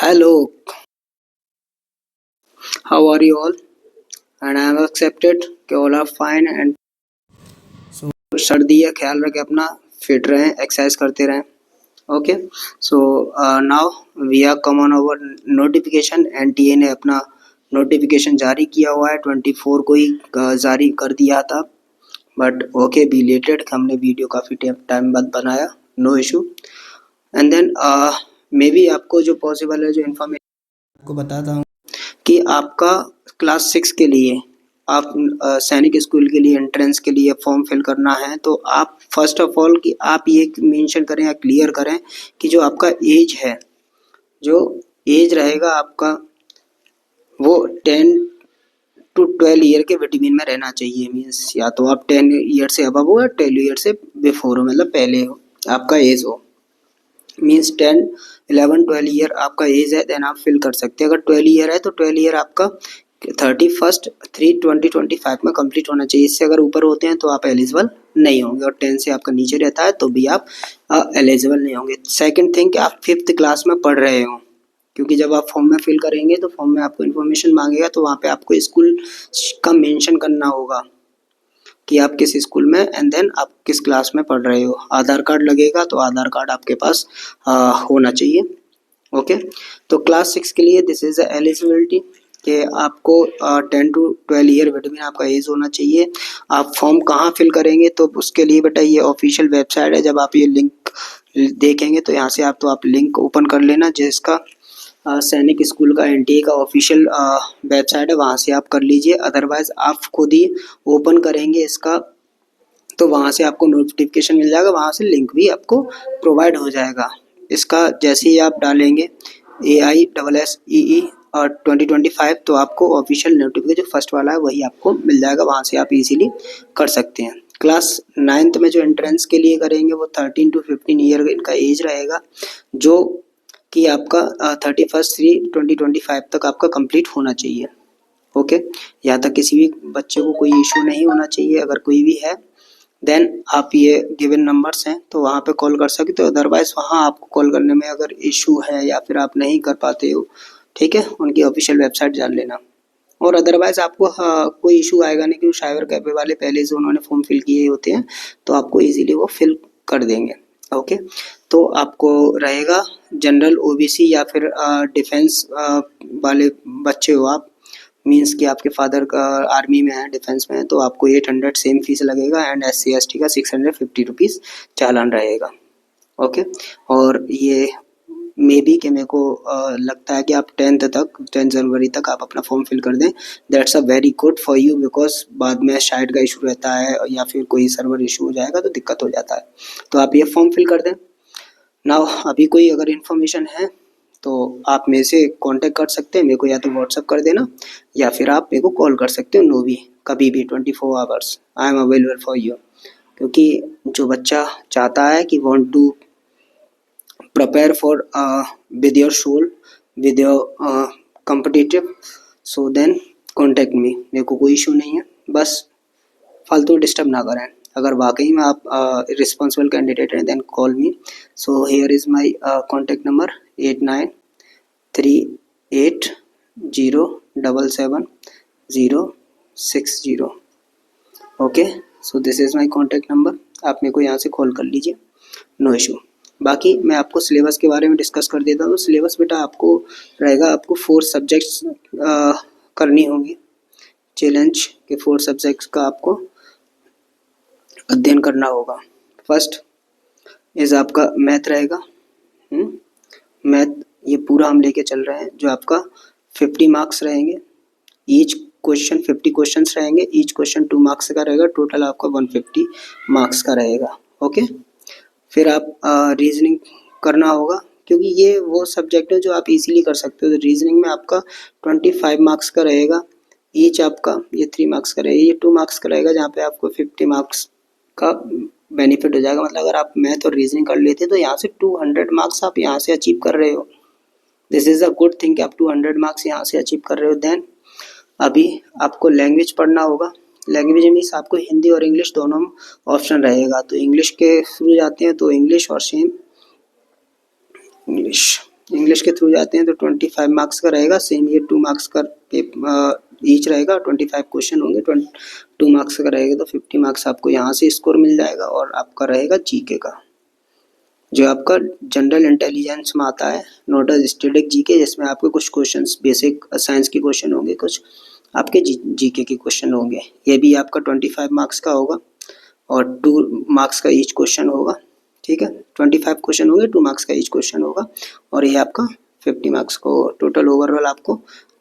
Hello, how are you all? And I am accepted कि all are fine and so सर्दी है ख्याल रखें अपना फिट रहें एक्सरसाइज करते रहें okay so now we are come on over notification NTA ने अपना नोटिफिकेशन जारी किया हुआ है 24 को ही जारी कर दिया था बट ओके बिलेटेड हमने वीडियो काफ़ी टाइम बाद बनाया no issue and then maybe आपको जो पॉसिबल है जो इन्फॉर्मेशन आपको बताता हूँ कि आपका क्लास 6 के लिए आप सैनिक स्कूल के लिए एंट्रेंस के लिए फॉर्म फिल करना है तो आप फर्स्ट ऑफ ऑल कि आप ये मेंशन करें या क्लियर करें कि जो आपका एज है जो एज रहेगा आपका वो 10 to 12 ईयर के बिटवीन में रहना चाहिए मीन्स या तो आप 10 ईयर से अबव हो या 12 ईयर से बिफोर हो मतलब पहले हो आपका एज हो मीन्स 10 11 12 ईयर आपका एज है देन आप फिल कर सकते हैं अगर 12 ईयर है तो 12 ईयर आपका 31/3/2025 में कंप्लीट होना चाहिए इससे अगर ऊपर होते हैं तो आप एलिजिबल नहीं होंगे और 10 से आपका नीचे रहता है तो भी आप एलिजिबल नहीं होंगे सेकंड थिंग कि आप 5th क्लास में पढ़ रहे हो क्योंकि जब आप फॉर्म में फिल करेंगे तो फॉर्म में आपको इन्फॉर्मेशन मांगेगा तो वहाँ पे आपको स्कूल का मेंशन करना होगा कि आप किस स्कूल में एंड देन आप किस क्लास में पढ़ रहे हो आधार कार्ड लगेगा तो आधार कार्ड आपके पास होना चाहिए ओके तो क्लास 6 के लिए दिस इज़ एलिजिबिलिटी कि आपको 10 to 12 ईयर बिटवीन आपका एज होना चाहिए आप फॉर्म कहाँ फिल करेंगे तो उसके लिए बेटा ये ऑफिशियल वेबसाइट है जब आप ये लिंक देखेंगे तो यहाँ से आप लिंक ओपन कर लेना जिसका सैनिक स्कूल का एनटीए का ऑफिशियल वेबसाइट है वहाँ से आप कर लीजिए अदरवाइज आप खुद ही ओपन करेंगे इसका तो वहाँ से आपको नोटिफिकेशन मिल जाएगा वहाँ से लिंक भी आपको प्रोवाइड हो जाएगा इसका जैसे ही आप डालेंगे AISSEE और 2025 तो आपको ऑफिशियल नोटिफिकेशन जो फर्स्ट वाला है वही आपको मिल जाएगा वहाँ से आप इजीली कर सकते हैं क्लास 9th में जो एंट्रेंस के लिए करेंगे वो 13 to 15 ईयर इनका एज रहेगा जो कि आपका 31/3/2025 तक आपका कंप्लीट होना चाहिए ओके यहाँ तक किसी भी बच्चे को कोई इशू नहीं होना चाहिए अगर कोई भी है देन आप ये गिवन नंबर्स हैं तो वहाँ पे कॉल कर सकते हो अदरवाइज वहाँ आपको कॉल करने में अगर इशू है या फिर आप नहीं कर पाते हो ठीक है उनकी ऑफिशियल वेबसाइट जान लेना और अदरवाइज आपको कोई इशू आएगा नहीं क्योंकि साइबर कैफे वाले पहले से उन्होंने फॉर्म फिल किए होते हैं तो आपको इजीली वो फिल कर देंगे ओके तो आपको रहेगा जनरल ओबीसी या फिर डिफेंस वाले बच्चे हो आप मीन्स कि आपके फादर का आर्मी में है डिफेंस में है तो आपको 800 सेम फीस लगेगा एंड SC/ST का 650 रुपीज़ चालान रहेगा ओके और ये मे बी कि मेरे को लगता है कि आप 10 जनवरी तक आप अपना फॉर्म फिल कर दें that's a very good for you because बाद में शायद का इशू रहता है या फिर कोई सर्वर इशू हो जाएगा तो दिक्कत हो जाता है तो आप ये फॉर्म फिल कर दें नाउ अभी कोई अगर इन्फॉर्मेशन है तो आप मेरे से कांटेक्ट कर सकते हैं मेरे को या तो व्हाट्सअप कर देना या फिर आप मेरे को कॉल कर सकते हो नो भी कभी भी 24 hours I am available for you क्योंकि जो बच्चा चाहता है कि want to prepare for with your soul with your competitive so then contact me मेरे को कोई इशू नहीं है बस फालतू डिस्टर्ब ना करें अगर वाकई में आप रिस्पॉन्सिबल कैंडिडेट हैं then call me so here is my contact number 8938077060 okay so this is my contact number आप मेरे को यहाँ से कॉल कर लीजिए नो इशू बाकी मैं आपको सिलेबस के बारे में डिस्कस कर देता हूँ सिलेबस बेटा आपको रहेगा आपको 4 सब्जेक्ट्स करनी होंगी चैलेंज के 4 सब्जेक्ट्स का आपको अध्ययन करना होगा फर्स्ट इज़ आपका मैथ रहेगा मैथ ये पूरा हम लेके चल रहे हैं जो आपका 50 मार्क्स रहेंगे ईच क्वेश्चन 50 क्वेश्चंस रहेंगे ईच क्वेश्चन 2 मार्क्स का रहेगा टोटल आपका 150 मार्क्स का रहेगा ओके फिर आप रीजनिंग करना होगा क्योंकि ये वो सब्जेक्ट है जो आप इजीली कर सकते हो तो रीजनिंग में आपका 25 मार्क्स का रहेगा ईच आपका ये 3 मार्क्स का रहेगा ये 2 मार्क्स का रहेगा जहाँ पे आपको 50 मार्क्स का बेनिफिट हो जाएगा मतलब अगर आप मैथ और रीजनिंग कर लेते तो यहाँ से 200 मार्क्स आप यहाँ से अचीव कर रहे हो this is a good thing कि आप 200 मार्क्स यहाँ से अचीव कर रहे हो देन अभी आपको लैंग्वेज पढ़ना होगा लैंग्वेज मीन्स आपको हिंदी और इंग्लिश दोनों ऑप्शन रहेगा तो इंग्लिश के थ्रू जाते हैं तो इंग्लिश और सेम इंग्लिश इंग्लिश के थ्रू जाते हैं तो 25 मार्क्स का रहेगा, सेम ये 2 मार्क्स का ईच रहेगा, 25 क्वेश्चन होंगे, 2 मार्क्स का रहेगा तो 50 मार्क्स आपको यहाँ से स्कोर मिल जाएगा। और आपका रहेगा जीके का, जो आपका जनरल इंटेलिजेंस में आता है, नॉट अ स्टैटिक जीके, जिसमें आपके कुछ क्वेश्चंस बेसिक साइंस के क्वेश्चन होंगे, कुछ आपके जीके के क्वेश्चन होंगे। ये भी आपका 25 मार्क्स का होगा और 2 मार्क्स का ईच क्वेश्चन होगा, ठीक है। 25 क्वेश्चन होंगे, 2 मार्क्स का ईच क्वेश्चन होगा और ये आपका 50 मार्क्स का होगा। टोटल ओवरऑल आपको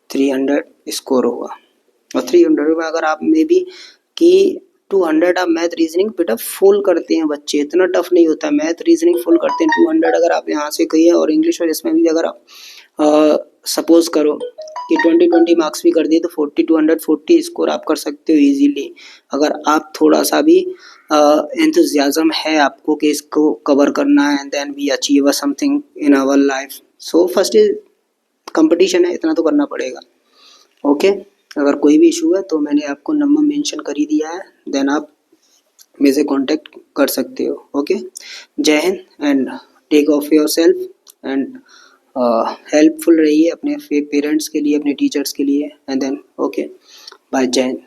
300 स्कोर होगा। और 300 में अगर आप में भी कि 200 आप मैथ रीजनिंग बेटा फुल करते हैं बच्चे, इतना टफ नहीं होता है, मैथ रीजनिंग फुल करते हैं। 200 अगर आप यहाँ से कहिए, और इंग्लिश और इसमें भी अगर आप सपोज करो कि 20 मार्क्स भी कर दिए तो 40 240 स्कोर आप कर सकते हो इजीली, अगर आप थोड़ा सा भी एंथुजियाज्म है आपको कि इसको कवर करना है, and then we achieve something in our life. So first is competition है, इतना तो करना पड़ेगा। ओके, अगर कोई भी इशू है तो मैंने आपको नंबर मेंशन कर ही दिया है, देन आप मेरे से कांटेक्ट कर सकते हो। ओके, जय Hind and take of yourself and helpful रहिए अपने पेरेंट्स के लिए, अपने टीचर्स के लिए, एंड देन ओके बाय, जय हिंद।